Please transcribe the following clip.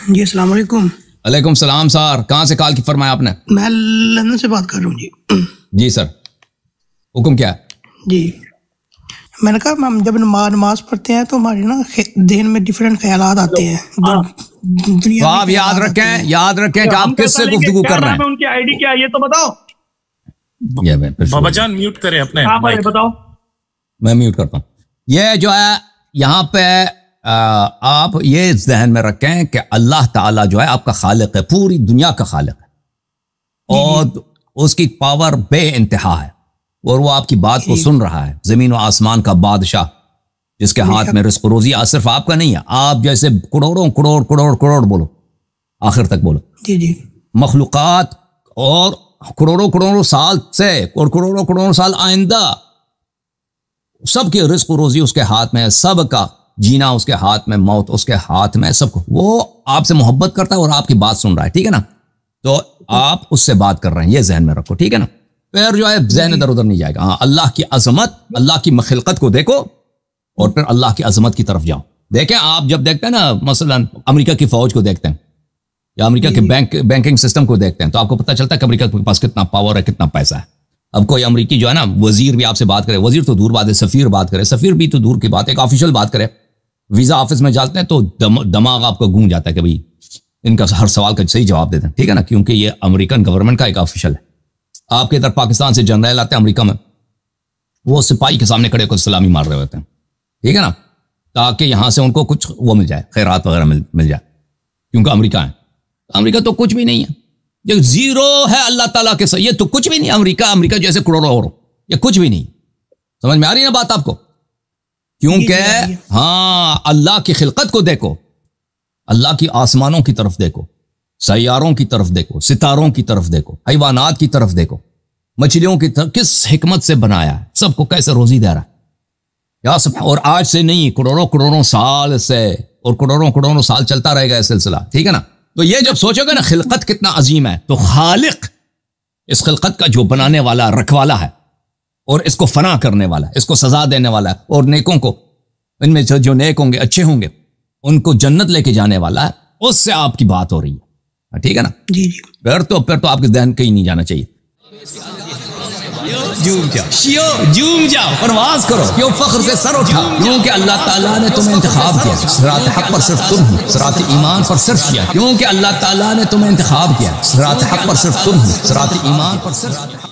جی السلام علیکم۔ علیکم السلام سر، کہاں سے کال کی فرمایا آپ نے؟ میں لندن سے بات کر رہا ہوں جی۔ جی سر، حکم کیا ہے؟ جی میں نے کہا ہم جب نماز پڑھتے ہیں تو ہمارے نا ذہن میں ڈفرینٹ خیالات آتے ہیں۔ تو آپ یاد رکھیں کہ آپ کس سے گفتگو کر رہے ہیں۔ ان کی آئی ڈی کیا ہے یہ تو بتاؤ۔ بابا جان میوٹ کریں اپنے، بتاؤ۔ میں میوٹ کرتا ہوں۔ یہ جو ہے یہاں پہ آپ یہ ذہن میں رکھیں کہ اللہ تعالیٰ جو ہے آپ کا خالق ہے، پوری دنیا کا خالق ہے، اور اس کی پاور بے انتہا ہے، اور وہ آپ کی بات کو سن رہا ہے۔ زمین و آسمان کا بادشاہ جس کے ہاتھ میں رزق و روزی صرف آپ کا نہیں ہے، آپ جیسے کروڑوں کروڑ کروڑ کروڑ بولو، آخر تک بولو، جی جی مخلوقات اور کروڑوں کروڑوں سال سے اور کروڑوں کروڑوں سال آئندہ سب کے رزق و روزی اس کے ہاتھ میں ہے، سب کا جینا اس کے ہاتھ میں، موت اس کے ہاتھ میں، سب کو وہ آپ سے محبت کرتا ہے اور آپ کی بات سن رہا ہے، ٹھیک ہے نا؟ تو آپ اس سے بات کر رہے ہیں، یہ ذہن میں رکھو، ٹھیک ہے نا؟ پھر جو ہے ذہن ادھر ادھر نہیں جائے گا۔ ہاں، اللہ کی عظمت، اللہ کی مخلقت کو دیکھو اور پھر اللہ کی عظمت کی طرف جاؤ۔ دیکھیں آپ جب دیکھتے ہیں نا مثلا امریکہ کی فوج کو دیکھتے ہیں یا امریکہ کے بینکنگ سسٹم کو دیکھتے ہیں تو آپ کو پتہ چلتا ہے کہ امریکہ کے پاس کتنا پاور ہے، کتنا پیسہ ہے۔ اب کوئی امریکی جو ہے نا وزیر بھی آپ سے بات کرے، وزیر تو دور بات ہے، سفیر بات کرے، سفیر بھی تو دور کی بات ہے، ایک آفیشل بات کرے، ویزا آفس میں جاتے ہیں تو دماغ آپ کا گونج جاتا ہے کہ بھئی ان کا ہر سوال کا صحیح جواب دیتے ہیں، ٹھیک ہے نا؟ کیونکہ یہ امریکن گورنمنٹ کا ایک آفیشل ہے۔ آپ کے ادھر پاکستان سے جنرل آتے ہیں امریکہ میں، وہ سپاہی کے سامنے کھڑے کو سلامی مار رہے ہوتے ہیں، ٹھیک ہے نا؟ تاکہ یہاں سے ان کو کچھ وہ مل جائے، خیرات وغیرہ مل جائے، کیونکہ امریکہ ہے۔ امریکہ تو کچھ بھی نہیں ہے، یہ زیرو ہے اللہ تعالیٰ کے ساتھ، یہ تو کچھ بھی نہیں۔ امریکہ جیسے کروڑوں اور یہ کچھ بھی نہیں۔ سمجھ میں آ رہی ہے نا بات آپ کو؟ کیونکہ ہاں اللہ کی خلقت کو دیکھو، اللہ کی آسمانوں کی طرف دیکھو، سیاروں کی طرف دیکھو، ستاروں کی طرف دیکھو، حیوانات کی طرف دیکھو، مچھلیوں کی طرف، کس حکمت سے بنایا ہے، سب کو کیسے روزی دے رہا ہے یا سب۔ اور آج سے نہیں، کروڑوں کروڑوں سال سے، اور کروڑوں کروڑوں سال چلتا رہے گا یہ سلسلہ، ٹھیک ہے نا؟ تو یہ جب سوچو گے نا خلقت کتنا عظیم ہے، تو خالق اس خلقت کا جو بنانے والا رکھوالا ہے اور اس کو فنا کرنے والا ہے، اس کو سزا دینے والا ہے، اور نیکوں کو، ان میں جو نیک ہوں گے، اچھے ہوں گے، ان کو جنت لے کے جانے والا ہے، اس سے آپ کی بات ہو رہی ہے، ٹھیک ہے نا؟ جی جی پھر تو آپ کے ذہن کہیں نہیں جانا چاہیے۔ جوم جاؤ، پرواز کرو، کیوں فخر سے سر اٹھاؤ، کیونکہ اللہ تعالیٰ نے تمہیں انتخاب کیا، صراط حق پر صرف تم ہو، صراط ایمان پر صرف کیا، کیونکہ اللہ تعالیٰ نے تمہیں انتخاب کیا، صراط حق پر صرف تم ہو، صراط ایمان پر صرف